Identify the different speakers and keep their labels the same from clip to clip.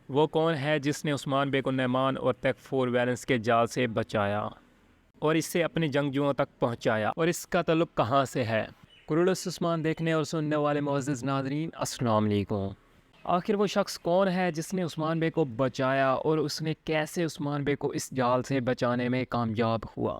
Speaker 1: وہ کون ہے جس نے عثمان بے کو نعمان اور تیکفور ویلنس کے جال سے بچایا اور اس سے اپنے جنگجوؤں تک پہنچایا، اور اس کا تعلق کہاں سے ہے؟ کرولس عثمان دیکھنے اور سننے والے معزز ناظرین، السلام علیکم۔ آخر وہ شخص کون ہے جس نے عثمان بے کو بچایا اور اس نے کیسے عثمان بے کو اس جال سے بچانے میں کامیاب ہوا؟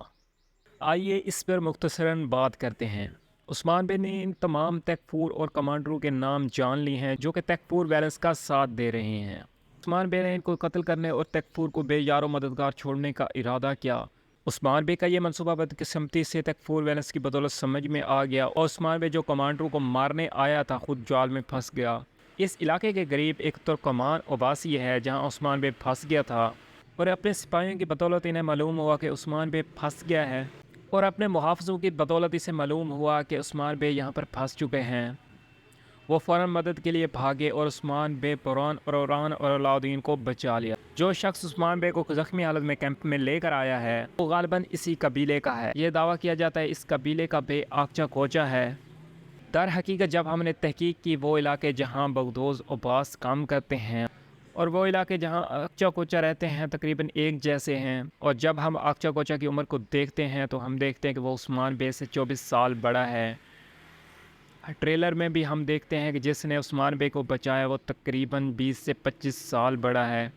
Speaker 1: آئیے اس پر مختصراً بات کرتے ہیں۔ عثمان بے نے ان تمام تیکفور اور کمانڈروں کے نام جان لی ہیں جو کہ تیکفور ویلنس کا ساتھ دے رہے ہیں۔ عثمان بے نے ان کو قتل کرنے اور تیکفور کو بے یار و مددگار چھوڑنے کا ارادہ کیا۔ عثمان بے کا یہ منصوبہ بدقسمتی سے تیکفور ویلنس کی بدولت سمجھ میں آ گیا اور عثمان بے جو کمانڈروں کو مارنے آیا تھا خود جال میں پھنس گیا۔ اس علاقے کے قریب ایک ترکمان عباسی ہے جہاں عثمان بے پھنس گیا تھا، اور اپنے سپاہیوں کی بدولت انہیں معلوم ہوا کہ عثمان بے پھنس گیا ہے، اور اپنے محافظوں کی بدولت اسے معلوم ہوا کہ عثمان بے یہاں پر پھنس چکے ہیں۔ وہ فوراً مدد کے لیے بھاگے اور عثمان بے پران اور اوران اور علاؤدین کو بچا لیا۔ جو شخص عثمان بے کو زخمی حالت میں کیمپ میں لے کر آیا ہے وہ غالباً اسی قبیلے کا ہے۔ یہ دعویٰ کیا جاتا ہے اس قبیلے کا بے آکچا کوچا ہے۔ در حقیقت جب ہم نے تحقیق کی، وہ علاقے جہاں بغدوز عباس کام کرتے ہیں اور وہ علاقے جہاں آکچا کوچا رہتے ہیں تقریباً ایک جیسے ہیں، اور جب ہم آکچا کوچا کی عمر کو دیکھتے ہیں تو ہم دیکھتے ہیں کہ وہ عثمان بے سے 24 سال بڑا ہے۔ ٹریلر میں بھی ہم دیکھتے ہیں کہ جس نے عثمان بے کو بچایا وہ تقریباً 20 سے 25 سال بڑا ہے۔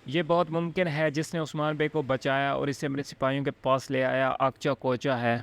Speaker 1: یہ بہت ممکن ہے جس نے عثمان بے کو بچایا اور اسے اپنے سپاہیوں کے پاس لے آیا آکچا کوچا ہے۔